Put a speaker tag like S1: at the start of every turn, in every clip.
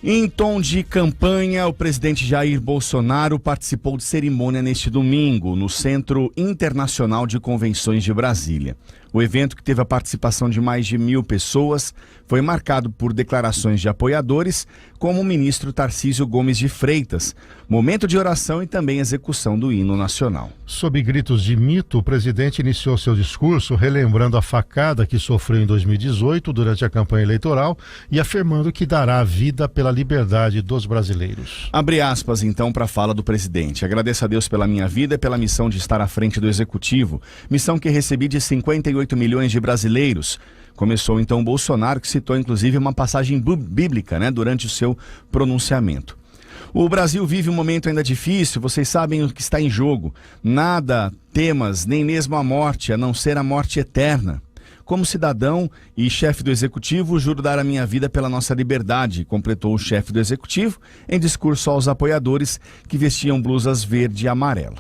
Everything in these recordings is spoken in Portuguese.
S1: Em tom de campanha, o presidente Jair Bolsonaro participou de cerimônia neste domingo no Centro Internacional de Convenções de Brasília. O evento, que teve a participação de mais de 1.000 pessoas, foi marcado por declarações de apoiadores, como o ministro Tarcísio Gomes de Freitas, momento de oração e também execução do hino nacional.
S2: Sob gritos de mito, o presidente iniciou seu discurso relembrando a facada que sofreu em 2018 durante a campanha eleitoral e afirmando que dará a vida pela liberdade dos brasileiros.
S1: Abre aspas, então, para a fala do presidente. Agradeço a Deus pela minha vida e pela missão de estar à frente do Executivo, missão que recebi de 58 milhões de brasileiros. Começou então Bolsonaro, que citou inclusive uma passagem bíblica, durante o seu pronunciamento. O Brasil vive um momento ainda difícil, vocês sabem o que está em jogo. Nada temas, nem mesmo a morte, a não ser a morte eterna. Como cidadão e chefe do Executivo, juro dar a minha vida pela nossa liberdade, completou o chefe do Executivo em discurso aos apoiadores que vestiam blusas verde e amarela.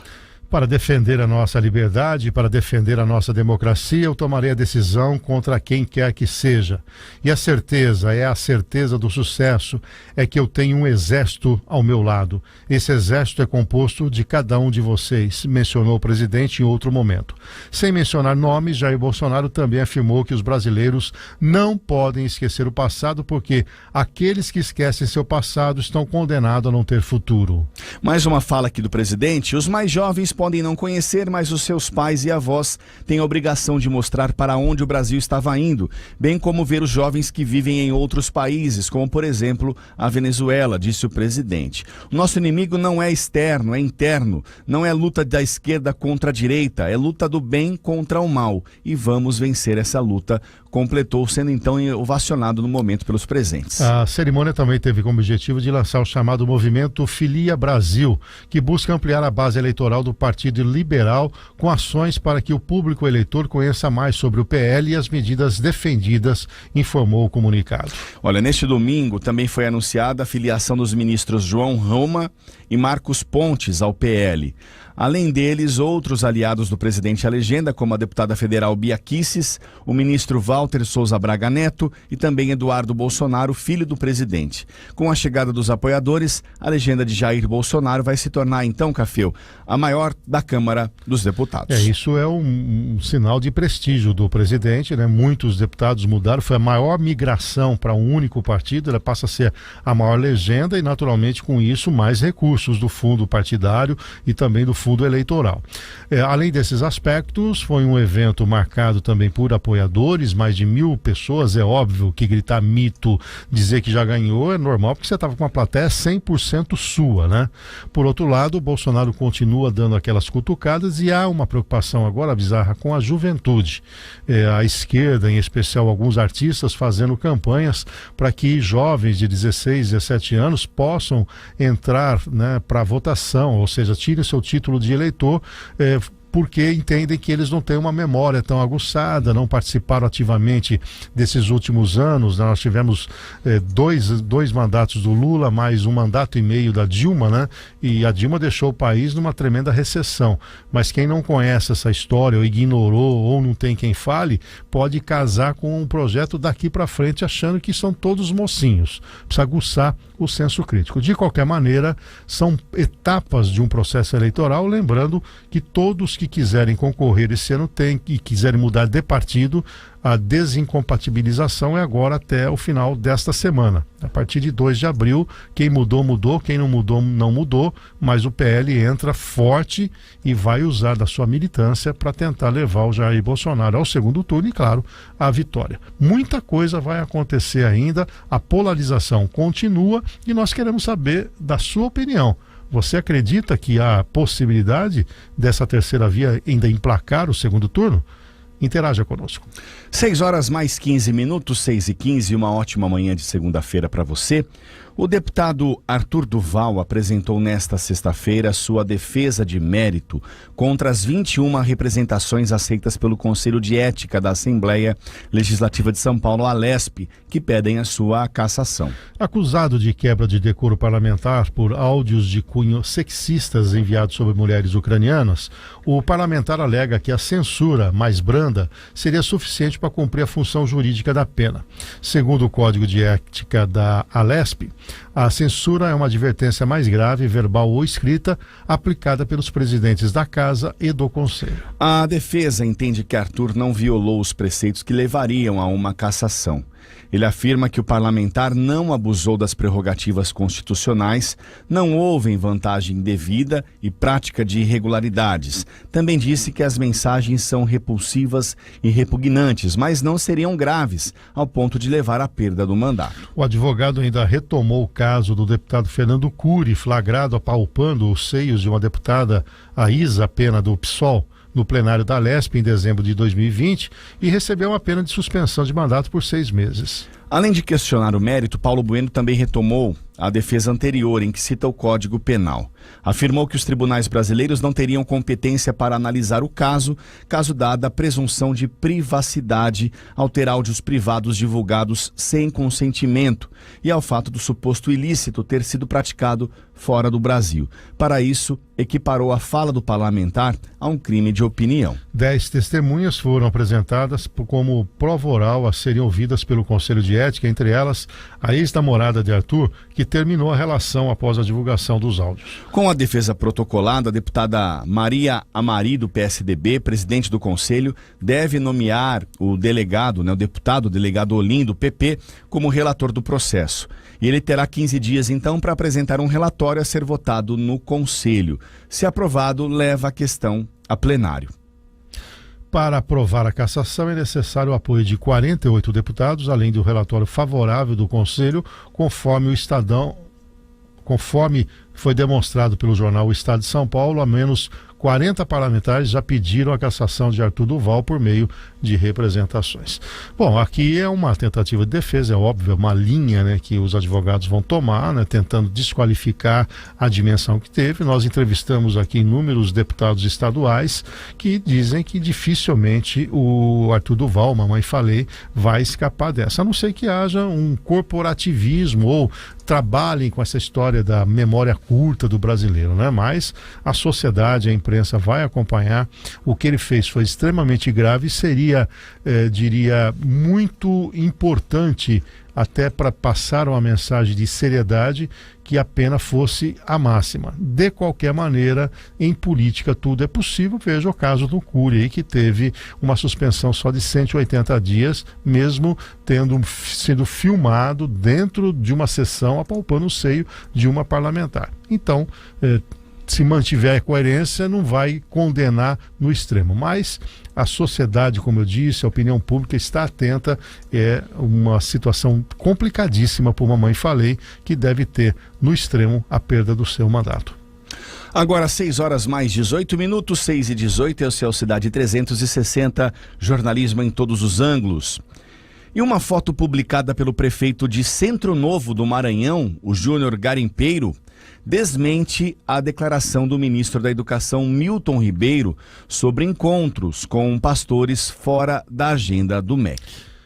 S2: Para defender a nossa liberdade, para defender a nossa democracia, eu tomarei a decisão contra quem quer que seja. E a certeza do sucesso, é que eu tenho um exército ao meu lado. Esse exército é composto de cada um de vocês, mencionou o presidente em outro momento. Sem mencionar nomes, Jair Bolsonaro também afirmou que os brasileiros não podem esquecer o passado, porque aqueles que esquecem seu passado estão condenados a não ter futuro.
S1: Mais uma fala aqui do presidente. Os mais jovens podem não conhecer, mas os seus pais e avós têm a obrigação de mostrar para onde o Brasil estava indo, bem como ver os jovens que vivem em outros países, como por exemplo a Venezuela, disse o presidente. O nosso inimigo não é externo, é interno. Não é luta da esquerda contra a direita, é luta do bem contra o mal. E vamos vencer essa luta, completou, sendo então ovacionado no momento pelos presentes.
S2: A cerimônia também teve como objetivo de lançar o chamado movimento Filia Brasil, que busca ampliar a base eleitoral do Partido Liberal com ações para que o público eleitor conheça mais sobre o PL e as medidas defendidas, informou o comunicado.
S1: Olha, neste domingo também foi anunciada a filiação dos ministros João Roma e Marcos Pontes ao PL. Além deles, outros aliados do presidente à legenda, como a deputada federal Bia Kicis, o ministro Walter Souza Braga Neto e também Eduardo Bolsonaro, filho do presidente. Com a chegada dos apoiadores, a legenda de Jair Bolsonaro vai se tornar, então, Cafeu, a maior da Câmara dos Deputados.
S2: Isso é um sinal de prestígio do presidente, Muitos deputados mudaram, foi a maior migração para um único partido, ela passa a ser a maior legenda e, naturalmente, com isso, mais recursos do fundo partidário e também do fundo eleitoral. Além desses aspectos, foi um evento marcado também por apoiadores, mais de 1.000 pessoas. É óbvio que gritar mito, dizer que já ganhou, é normal, porque você estava com uma plateia 100% sua, Por outro lado, o Bolsonaro continua dando aquelas cutucadas e há uma preocupação agora bizarra com a juventude. A esquerda, em especial alguns artistas, fazendo campanhas para que jovens de 16, 17 anos possam entrar para votação, ou seja, tirem seu título de eleitor, porque entendem que eles não têm uma memória tão aguçada, não participaram ativamente desses últimos anos. Nós tivemos dois mandatos do Lula, mais um mandato e meio da Dilma, E a Dilma deixou o país numa tremenda recessão. Mas quem não conhece essa história, ou ignorou, ou não tem quem fale, pode casar com um projeto daqui para frente achando que são todos mocinhos. Precisa aguçar o senso crítico. De qualquer maneira, são etapas de um processo eleitoral, lembrando que todos que quiserem concorrer esse ano e quiserem mudar de partido, a desincompatibilização é agora até o final desta semana. A partir de 2 de abril, quem mudou, mudou, quem não mudou, não mudou, mas o PL entra forte e vai usar da sua militância para tentar levar o Jair Bolsonaro ao segundo turno e, claro, à vitória. Muita coisa vai acontecer ainda, a polarização continua e nós queremos saber da sua opinião. Você acredita que há possibilidade dessa terceira via ainda emplacar o segundo turno? Interaja conosco.
S1: 6h mais 15, 6h15, uma ótima manhã de segunda-feira para você. O deputado Arthur Duval apresentou nesta sexta-feira sua defesa de mérito contra as 21 representações aceitas pelo Conselho de Ética da Assembleia Legislativa de São Paulo, Alesp, que pedem a sua cassação.
S2: Acusado de quebra de decoro parlamentar por áudios de cunho sexistas enviados sobre mulheres ucranianas, o parlamentar alega que a censura mais branda branda seria suficiente para cumprir a função jurídica da pena. Segundo o Código de Ética da Alesp, a censura é uma advertência mais grave, verbal ou escrita, aplicada pelos presidentes da Casa e do Conselho.
S1: A defesa entende que Arthur não violou os preceitos que levariam a uma cassação. Ele afirma que o parlamentar não abusou das prerrogativas constitucionais, não houve vantagem indevida e prática de irregularidades. Também disse que as mensagens são repulsivas e repugnantes, mas não seriam graves, ao ponto de levar à perda do mandato.
S2: O advogado ainda retomou o caso do deputado Fernando Cury, flagrado apalpando os seios de uma deputada, a Isa Pena, do PSOL, no plenário da Alesp em dezembro de 2020 e recebeu uma pena de suspensão de mandato por 6 meses.
S1: Além de questionar o mérito, Paulo Bueno também retomou a defesa anterior, em que cita o Código Penal. Afirmou que os tribunais brasileiros não teriam competência para analisar o caso dada a presunção de privacidade ao ter áudios privados divulgados sem consentimento e ao fato do suposto ilícito ter sido praticado fora do Brasil. Para isso, equiparou a fala do parlamentar a um crime de opinião.
S2: 10 testemunhas foram apresentadas como prova oral a serem ouvidas pelo Conselho de Ética, entre elas a ex-namorada de Arthur, que terminou a relação após a divulgação dos áudios.
S1: Com a defesa protocolada, a deputada Maria Amari, do PSDB, presidente do Conselho, deve nomear o delegado, o deputado delegado Olim, do PP, como relator do processo. E ele terá 15 dias, então, para apresentar um relatório a ser votado no Conselho. Se aprovado, leva a questão a plenário.
S2: Para aprovar a cassação é necessário o apoio de 48 deputados, além do relatório favorável do Conselho, conforme foi demonstrado pelo jornal O Estado de São Paulo, a menos 40 parlamentares já pediram a cassação de Arthur Duval por meio de representações. Bom, aqui é uma tentativa de defesa, é óbvio, é uma linha, que os advogados vão tomar, tentando desqualificar a dimensão que teve. Nós entrevistamos aqui inúmeros deputados estaduais que dizem que dificilmente o Arthur Duval, mamãe falei, vai escapar dessa, a não ser que haja um corporativismo ou trabalhem com essa história da memória curta do brasileiro, Mas a sociedade, a imprensa vai acompanhar. O que ele fez foi extremamente grave e seria, diria, muito importante até para passar uma mensagem de seriedade, que a pena fosse a máxima. De qualquer maneira, em política tudo é possível. Veja o caso do Cury aí, que teve uma suspensão só de 180 dias, mesmo tendo sido filmado dentro de uma sessão apalpando o seio de uma parlamentar. Então, se mantiver a coerência, não vai condenar no extremo. Mas a sociedade, como eu disse, a opinião pública está atenta. É uma situação complicadíssima para uma mãe falei, que deve ter no extremo a perda do seu mandato.
S1: Agora 6 horas mais 18 minutos, 6h18, é o Céu Cidade 360, jornalismo em todos os ângulos. E uma foto publicada pelo prefeito de Centro Novo do Maranhão, o Júnior Garimpeiro, desmente a declaração do ministro da Educação, Milton Ribeiro, sobre encontros com pastores fora da agenda do MEC.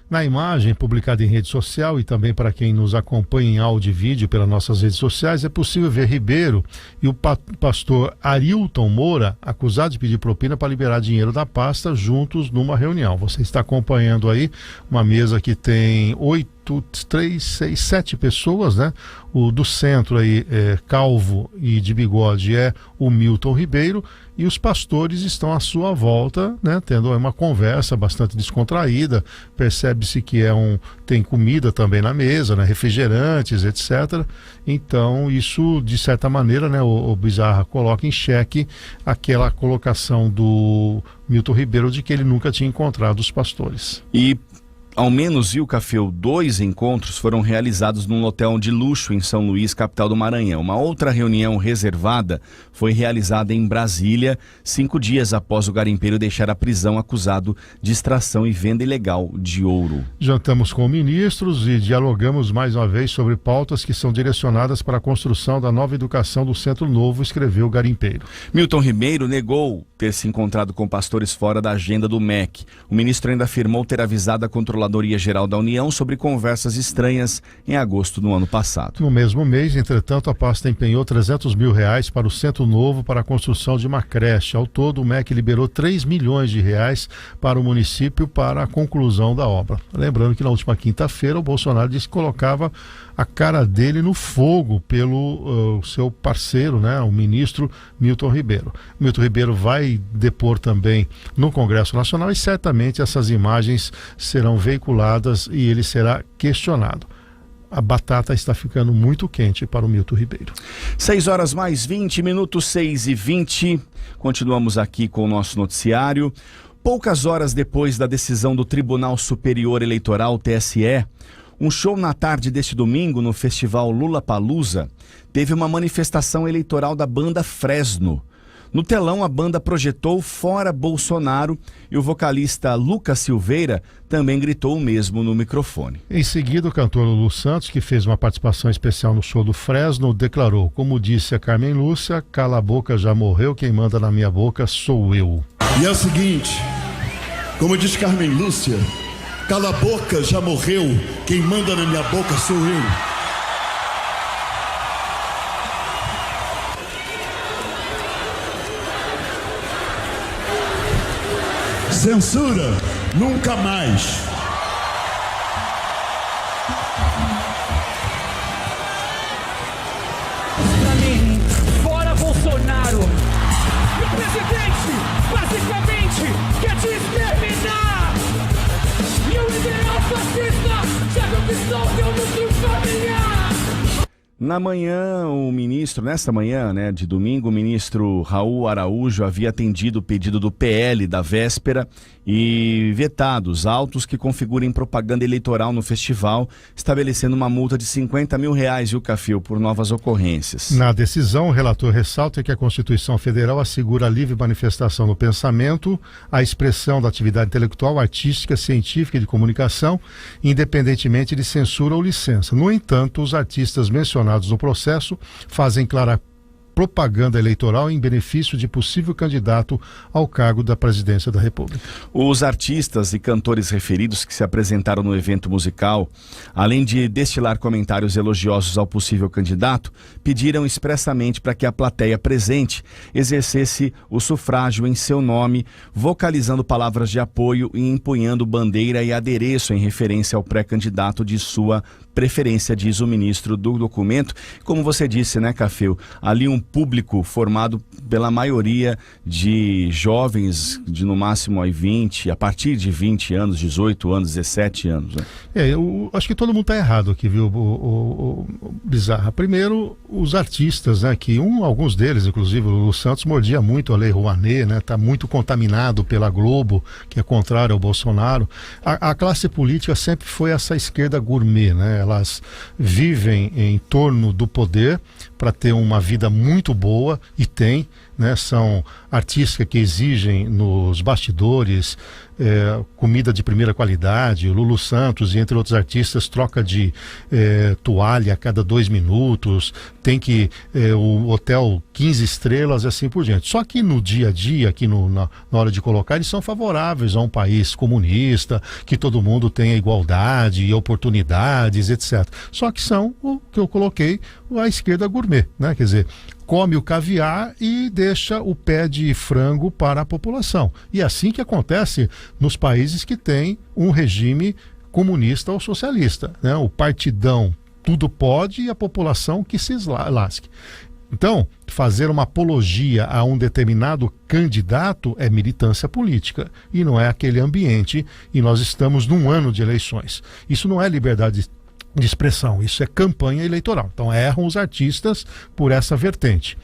S2: Na imagem publicada em rede social e também para quem nos acompanha em áudio e vídeo pelas nossas redes sociais, é possível ver Ribeiro e o pastor Arilton Moura acusados de pedir propina para liberar dinheiro da pasta juntos numa reunião. Você está acompanhando aí uma mesa que tem 7 pessoas, O do centro aí, calvo e de bigode, é o Milton Ribeiro, e os pastores estão à sua volta, tendo uma conversa bastante descontraída. Percebe-se que tem comida também na mesa, refrigerantes, etc. Então isso, de certa maneira, o Bizarra coloca em xeque aquela colocação do Milton Ribeiro de que ele nunca tinha encontrado os pastores.
S1: E ao menos, viu, Cafeu, 2 encontros foram realizados num hotel de luxo em São Luís, capital do Maranhão. Uma outra reunião reservada foi realizada em Brasília, 5 dias após o garimpeiro deixar a prisão acusado de extração e venda ilegal de ouro.
S2: Jantamos com ministros e dialogamos mais uma vez sobre pautas que são direcionadas para a construção da nova educação do Centro Novo, escreveu o garimpeiro.
S1: Milton Ribeiro negou ter se encontrado com pastores fora da agenda do MEC. O ministro ainda afirmou ter avisado a controladora Controladoria-Geral da União sobre conversas estranhas em agosto do ano passado.
S2: No mesmo mês, entretanto, a pasta empenhou R$300 mil para o Centro Novo para a construção de uma creche. Ao todo, o MEC liberou R$3 milhões para o município para a conclusão da obra. Lembrando que na última quinta-feira o Bolsonaro disse que colocava a cara dele no fogo pelo seu parceiro, né, o ministro Milton Ribeiro. Milton Ribeiro vai depor também no Congresso Nacional e certamente essas imagens serão veiculadas e ele será questionado. A batata está ficando muito quente para o Milton Ribeiro.
S1: 6 horas mais 20 minutos, 6h20. Continuamos aqui com o nosso noticiário. Poucas horas depois da decisão do Tribunal Superior Eleitoral, TSE, um show na tarde deste domingo no festival Lollapalooza teve uma manifestação eleitoral da banda Fresno. No telão, a banda projetou Fora Bolsonaro e o vocalista Lucas Silveira também gritou o mesmo no microfone.
S2: Em seguida, o cantor Lulu Santos, que fez uma participação especial no show do Fresno, declarou: como disse a Carmen Lúcia, cala a boca, já morreu, quem manda na minha boca sou eu.
S3: E é o seguinte, como disse Carmen Lúcia, cala a boca, já morreu, quem manda na minha boca sou eu. Censura, nunca mais.
S4: Pra mim, fora Bolsonaro. E o presidente, basicamente, quer te exterminar. E o ideal fascista já conquistou seu núcleo familiar.
S1: Nesta manhã, né, de domingo, o ministro Raul Araújo havia atendido o pedido do PL da véspera e vetado os autos que configurem propaganda eleitoral no festival, estabelecendo uma multa de R$50 mil, viu, Cafil, por novas ocorrências.
S2: Na decisão, o relator ressalta que a Constituição Federal assegura a livre manifestação do pensamento, a expressão da atividade intelectual, artística, científica e de comunicação, independentemente de censura ou licença. No entanto, os artistas mencionados no processo fazem clara propaganda eleitoral em benefício de possível candidato ao cargo da presidência da República.
S1: Os artistas e cantores referidos que se apresentaram no evento musical, além de destilar comentários elogiosos ao possível candidato, pediram expressamente para que a plateia presente exercesse o sufrágio em seu nome, vocalizando palavras de apoio e empunhando bandeira e adereço em referência ao pré-candidato de sua preferência, diz o ministro do documento. Como você disse, né, Cafeu, ali um público formado pela maioria de jovens de no máximo aí 20, a partir de 20 anos, 18 anos, 17 anos. Né?
S2: Eu acho que todo mundo está errado aqui, viu, o Bizarra. Primeiro, os artistas, né, que alguns deles, inclusive o Lulu Santos, mordia muito a Lei Rouanet, né, está muito contaminado pela Globo, que é contrário ao Bolsonaro. A classe política sempre foi essa esquerda gourmet, né? Elas vivem em torno do poder para ter uma vida muito boa, e tem, né? São artistas que exigem nos bastidores comida de primeira qualidade. O Lulu Santos, e entre outros artistas, troca de toalha a cada 2 minutos, tem que o hotel 15 estrelas, assim por diante. Só que no dia a dia, aqui na hora de colocar, eles são favoráveis a um país comunista, que todo mundo tenha igualdade e oportunidades, etc. Só que são o que eu coloquei, a esquerda gourmet, né? Quer dizer, come o caviar e deixa o pé de frango para a população. E é assim que acontece nos países que têm um regime comunista ou socialista, né? O partidão tudo pode e a população que se lasque. Então, fazer uma apologia a um determinado candidato é militância política e não é aquele ambiente, e nós estamos num ano de eleições. Isso não é liberdade de expressão, isso é campanha eleitoral. Então erram os artistas por essa vertente.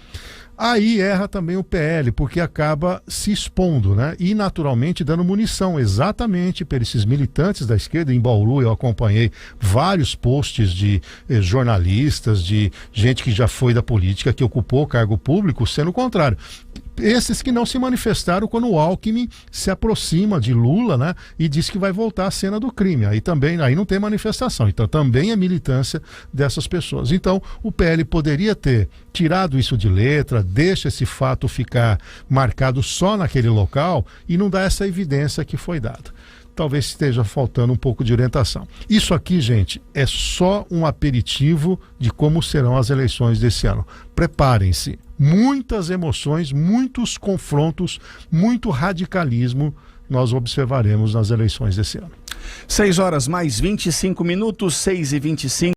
S2: Aí erra também o PL, porque acaba se expondo, né? E naturalmente dando munição exatamente para esses militantes da esquerda. Em Bauru eu acompanhei vários posts de jornalistas, de gente que já foi da política, que ocupou cargo público, sendo o contrário. Esses que não se manifestaram quando o Alckmin se aproxima de Lula, né, e diz que vai voltar à cena do crime. Aí não tem manifestação. Então também é militância dessas pessoas. Então o PL poderia ter tirado isso de letra, deixa esse fato ficar marcado só naquele local e não dá essa evidência que foi dada. talvez esteja faltando um pouco de orientação. Isso aqui, gente, é só um aperitivo de como serão as eleições desse ano. Preparem-se. Muitas emoções, muitos confrontos, muito radicalismo nós observaremos nas eleições desse ano.
S1: 6 horas mais 25 minutos, 6h25.